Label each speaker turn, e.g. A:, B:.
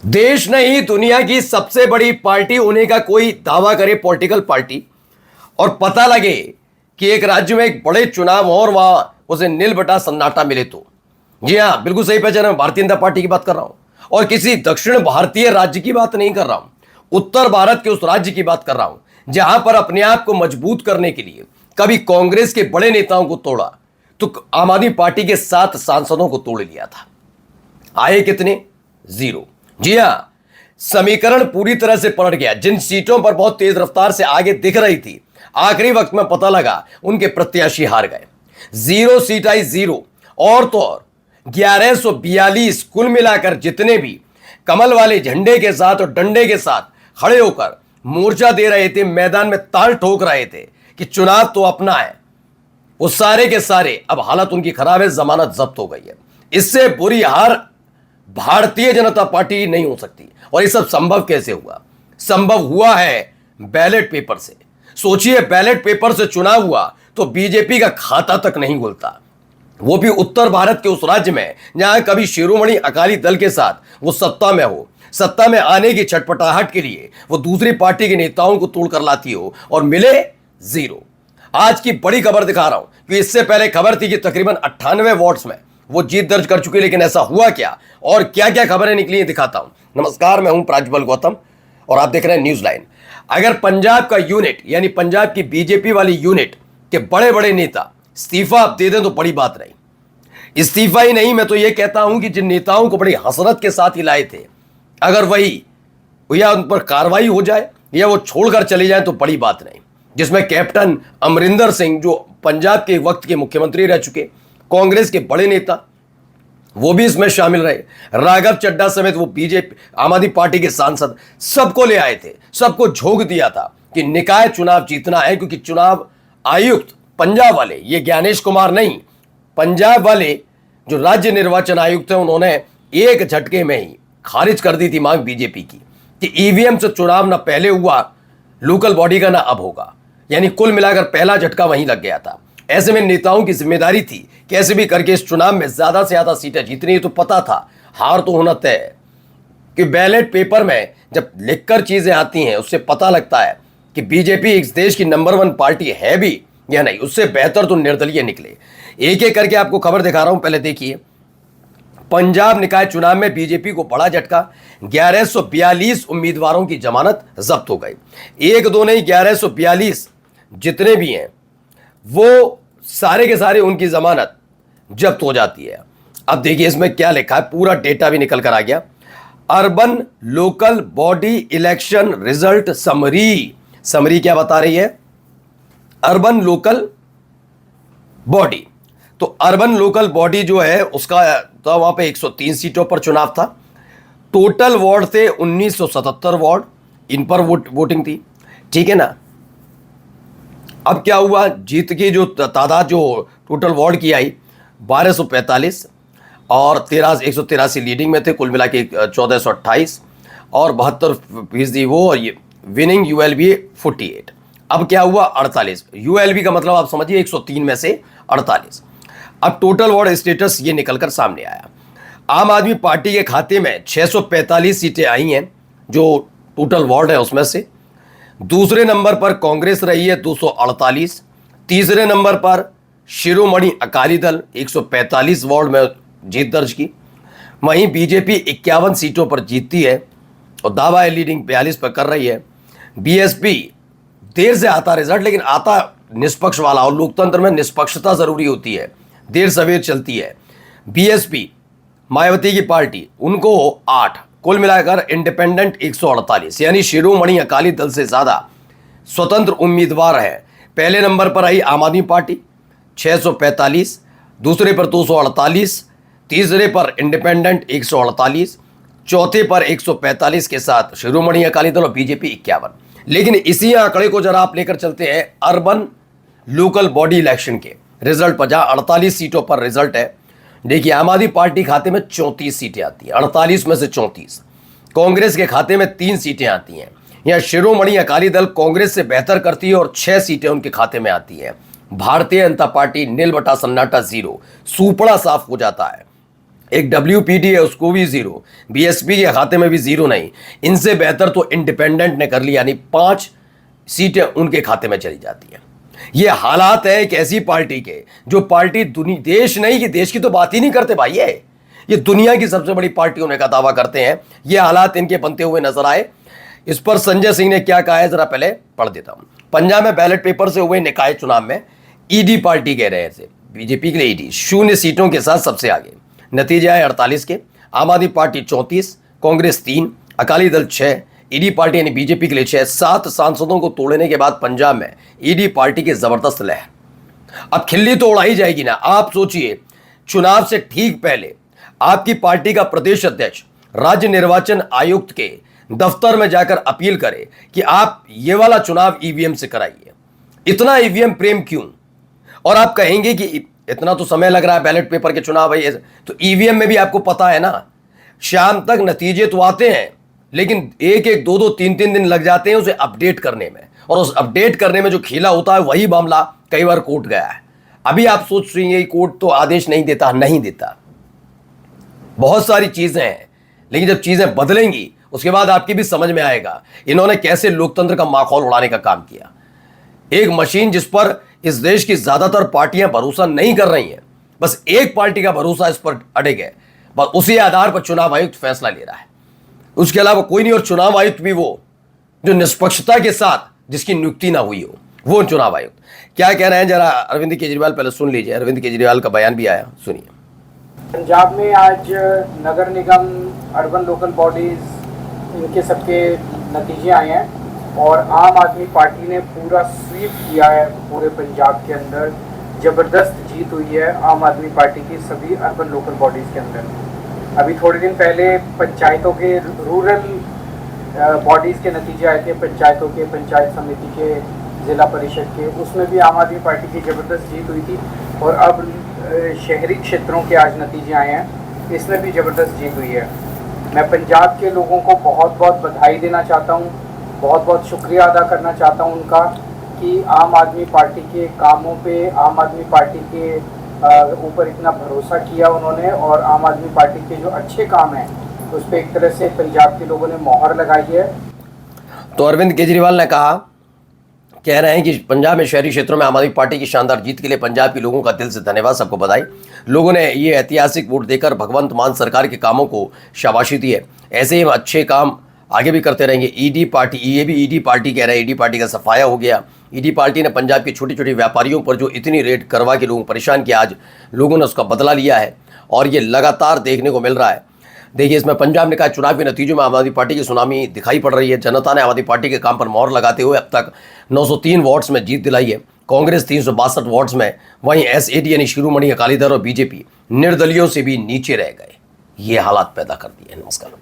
A: देश नहीं दुनिया की सबसे बड़ी पार्टी होने का कोई दावा करे पॉलिटिकल पार्टी और पता लगे कि एक राज्य में एक बड़े चुनाव और वहां उसे नील बटा सन्नाटा मिले तो जी हां बिल्कुल सही पहचाना। मैं भारतीय जनता पार्टी की बात कर रहा हूं और किसी दक्षिण भारतीय राज्य की बात नहीं कर रहा हूं। उत्तर भारत के उस राज्य की बात कर रहा हूं जहां पर अपने आप को मजबूत करने के लिए कभी कांग्रेस के बड़े नेताओं को तोड़ा तो आम आदमी पार्टी के 7 सांसदों को तोड़ लिया था। आए कितने? 0। जी हां, समीकरण पूरी तरह से पलट गया। जिन सीटों पर बहुत तेज रफ्तार से आगे दिख रही थी, आखिरी वक्त में पता लगा उनके प्रत्याशी हार गए। 0 सीट आई 0 और तो और 1142 कुल मिलाकर जितने भी कमल वाले झंडे के साथ और डंडे के साथ खड़े होकर मोर्चा दे रहे थे, मैदान में ताल ठोक रहे थे कि चुनाव तो अपना है, वो सारे के सारे अब हालत उनकी खराब है, जमानत जब्त हो गई है। इससे बुरी हार भारतीय जनता पार्टी नहीं हो सकती। और ये सब संभव कैसे हुआ? संभव हुआ है बैलेट पेपर से। सोचिए, बैलेट पेपर से चुनाव हुआ तो बीजेपी का खाता तक नहीं खुलता, वो भी उत्तर भारत के उस राज्य में जहां कभी शिरोमणि अकाली दल के साथ वो सत्ता में हो। सत्ता में आने की छटपटाहट के लिए वो दूसरी पार्टी के नेताओं को तोड़ कर लाती हो और मिले 0। आज की बड़ी खबर दिखा रहा हूं कि इससे पहले खबर थी कि तकरीबन 98 वार्ड्स में वो जीत दर्ज कर चुके, लेकिन ऐसा हुआ क्या और क्या क्या खबरें निकली हैं दिखाता हूं। नमस्कार, मैं हूं प्राज्वल गौतम और आप देख रहे हैं न्यूज लाइन। अगर पंजाब का यूनिट यानी पंजाब की बीजेपी वाली यूनिट के बड़े बड़े नेता इस्तीफा आप दे दें तो बड़ी बात नहीं। इस्तीफा ही नहीं, मैं तो यह कहता हूं कि जिन नेताओं को बड़ी हसरत के साथ ही लाए थे, अगर वही या उन पर कार्रवाई हो जाए या वो छोड़कर चले जाए तो बड़ी बात नहीं। जिसमें कैप्टन अमरिंदर सिंह जो पंजाब के वक्त के मुख्यमंत्री रह चुके, कांग्रेस के बड़े नेता, वो भी इसमें शामिल रहे। राघव चड्ढा समेत वो बीजेपी आम आदमी पार्टी के सांसद सबको ले आए थे, सबको झोंक दिया था कि निकाय चुनाव जीतना है, क्योंकि चुनाव आयुक्त पंजाब वाले, ये ज्ञानेश कुमार नहीं, पंजाब वाले जो राज्य निर्वाचन आयुक्त है, उन्होंने एक झटके में ही खारिज कर दी थी मांग बीजेपी की कि ईवीएम से चुनाव ना पहले हुआ लोकल बॉडी का ना अब होगा। यानी कुल मिलाकर पहला झटका वहीं लग गया था। ऐसे में नेताओं की जिम्मेदारी थी कैसे भी करके इस चुनाव में ज्यादा से ज्यादा सीटें जीतनी है। तो पता था हार तो होना तय है, कि बैलेट पेपर में जब लिखकर चीजें आती हैं उससे पता लगता है कि बीजेपी इस देश की नंबर 1 पार्टी है भी या नहीं। उससे बेहतर तो निर्दलीय निकले। एक एक करके आपको खबर दिखा रहा हूं, पहले देखिए। पंजाब निकाय चुनाव में बीजेपी को बड़ा झटका, 1142 उम्मीदवारों की जमानत जब्त हो गई। एक दो नहीं, 1142 जितने भी हैं वो सारे के सारे उनकी जमानत जब्त हो जाती है। अब देखिए इसमें क्या लिखा है, पूरा डेटा भी निकल कर आ गया। Urban local body election result summary. Summary क्या बता रही है? Urban local body. तो अर्बन लोकल बॉडी जो है उसका तो वहां पे 103 सीटों पर चुनाव था। टोटल वार्ड थे 1977 वार्ड, इन पर वोटिंग थी, ठीक है ना। अब क्या हुआ, जीत की जो तादाद जो टोटल वार्ड की आई 1245 और 183 लीडिंग में थे, कुल मिला के 1428 और 72% वो, और ये विनिंग यूएलबी 48। अब क्या हुआ, 48। यूएलबी का मतलब आप समझिए 103 में से 48। अब टोटल वार्ड स्टेटस ये निकलकर सामने आया। आम आदमी पार्टी के खाते में 645 सीटें आई हैं जो टोटल वार्ड है उसमें से। दूसरे नंबर पर कांग्रेस रही है 248। तीसरे नंबर पर शिरोमणि अकाली दल 145 वार्ड में जीत दर्ज की। वहीं बीजेपी 51 सीटों पर जीतती है और दावा है लीडिंग 42 पर कर रही है। बीएसपी देर से आता रिजल्ट, लेकिन आता निष्पक्ष वाला, और लोकतंत्र में निष्पक्षता जरूरी होती है, देर सवेर चलती है। बीएसपी मायावती की पार्टी, उनको 8, कुल मिलाकर इंडिपेंडेंट 148, यानी शिरोमणि अकाली दल से ज्यादा स्वतंत्र उम्मीदवार है। पहले नंबर पर आई आम आदमी पार्टी 645, दूसरे पर 248, तीसरे पर इंडिपेंडेंट 148, चौथे पर 145 के साथ शिरोमणि अकाली दल और बीजेपी 51। लेकिन इसी आंकड़े को जरा आप लेकर चलते हैं अर्बन लोकल बॉडी इलेक्शन के रिजल्ट पर, जहां 48 सीटों पर रिजल्ट है। देखिए आम आदमी पार्टी खाते में 34 सीटें आती हैं, 48 में से 34। कांग्रेस के खाते में 3 सीटें आती हैं। यहां शिरोमणि अकाली दल कांग्रेस से बेहतर करती है और 6 सीटें उनके खाते में आती हैं। भारतीय जनता पार्टी नील बटा सन्नाटा 0, सुपड़ा साफ हो जाता है। एक WPD है उसको भी जीरो, BSP के खाते में भी जीरो नहीं। इनसे बेहतर तो इंडिपेंडेंट ने कर लिया, यानी 5 सीटें उनके खाते में चली जाती हैं। ये हालात है एक ऐसी पार्टी के, जो पार्टी देश नहीं कि देश की तो बात ही नहीं करते भाई, ये दुनिया की सबसे बड़ी पार्टी होने का दावा करते हैं। ये हालात इनके बनते हुए नजर आए। इस पर संजय सिंह ने क्या कहा है जरा पहले पढ़ देता हूं। पंजाब में बैलेट पेपर से हुए निकाय चुनाव में ईडी पार्टी कह रहे थे, बीजेपी के लिए ईडी 0 सीटों के साथ सबसे आगे। नतीजे आए 48 के। आम आदमी party 34, Congress 3, Akali Dal 6, ED party यानी बीजेपी के लिए 6। 7 सांसदों को तोड़ने के बाद पंजाब में ईडी पार्टी की जबरदस्त लहर। अब खिल्ली तो उड़ाई जाएगी ना। आप सोचिए, चुनाव से ठीक पहले आपकी पार्टी का प्रदेश अध्यक्ष राज्य निर्वाचन आयुक्त के दफ्तर में जाकर अपील करे कि आप ये वाला चुनाव ईवीएम से कराइए। इतना ईवीएम प्रेम क्यों? और आप कहेंगे कि इतना तो समय लग रहा है बैलेट पेपर के चुनाव है, तो ईवीएम में भी आपको पता है ना, शाम तक नतीजे तो आते हैं, लेकिन 1-1, 2-2, 3-3 दिन लग जाते हैं उसे अपडेट करने में। और उस अपडेट करने में जो खेला होता है वही मामला कई बार कोर्ट गया है। अभी आप सोच रही हैं कोर्ट तो आदेश नहीं देता। बहुत सारी चीजें हैं, लेकिन जब चीजें बदलेंगी उसके बाद आपकी भी समझ में आएगा इन्होंने कैसे लोकतंत्र का माहौल उड़ाने का काम किया। एक मशीन जिस पर इस देश की ज्यादातर पार्टियां भरोसा नहीं कर रही हैं, बस एक पार्टी का भरोसा इस पर अड़े है, बस उसी आधार पर चुनाव आयुक्त फैसला ले रहा है, उसके अलावा कोई नहीं। और चुनाव आयुक्त भी वो जो निष्पक्षता के साथ जिसकी नियुक्ति ना हुई हो, वो चुनाव आयुक्त। क्या कह रहे हैं जरा अरविंद केजरीवाल पहले सुन लीजिए। अरविंद केजरीवाल का बयान भी आया, सुनिए।
B: पंजाब में आज नगर निगम, अर्बन लोकल बॉडीज, इनके सबके नतीजे आए हैं और आम आदमी पार्टी ने पूरा स्वीप किया है। पूरे पंजाब के अंदर ज़बरदस्त जीत हुई है आम आदमी पार्टी की सभी अर्बन लोकल बॉडीज़ के अंदर। अभी थोड़े दिन पहले पंचायतों के, रूरल बॉडीज़ के नतीजे आए थे, पंचायतों के, पंचायत समिति के, ज़िला परिषद के, उसमें भी आम आदमी पार्टी की ज़बरदस्त जीत हुई थी। और अब शहरी क्षेत्रों के आज नतीजे आए हैं, इसमें भी ज़बरदस्त जीत हुई है। मैं पंजाब के लोगों को बहुत बहुत बधाई देना चाहता हूँ, बहुत बहुत शुक्रिया अदा करना चाहता हूँ उनका कि आम आदमी पार्टी के कामों पे, आम आदमी पार्टी के ऊपर इतना भरोसा किया उन्होंने, और आम आदमी पार्टी के जो अच्छे काम हैं उस पर एक तरह से पंजाब के लोगों ने मोहर लगाई है।
A: तो अरविंद केजरीवाल ने कह रहे हैं कि पंजाब में शहरी क्षेत्रों में आम आदमी पार्टी की शानदार जीत के लिए पंजाब के लोगों का दिल से धन्यवाद, सबको बधाई। लोगों ने ये ऐतिहासिक वोट देकर भगवंत मान सरकार के कामों को शाबाशी दी है। ऐसे ही हम अच्छे काम आगे भी करते रहेंगे। ईडी पार्टी, ये भी ईडी पार्टी कह रहे हैं, ईडी पार्टी का सफाया हो गया। ईडी पार्टी ने पंजाब के छोटे छोटे व्यापारियों पर जो इतनी रेड करवा के लोगों को परेशान किया, आज लोगों ने उसका बदला लिया है और ये लगातार देखने को मिल रहा है। देखिए, इसमें पंजाब ने कहा चुनाव के नतीजों में आम आदमी पार्टी की सुनामी दिखाई पड़ रही है। जनता ने आम आदमी पार्टी के काम पर मोहर लगाते हुए अब तक 903 वार्ड्स में जीत दिलाई है। कांग्रेस 362 वार्ड्स में, वहीं SAD यानी शिरोमणि अकाली दल और बीजेपी निर्दलियों से भी नीचे रह गए। ये हालात पैदा कर दिए। नमस्कार।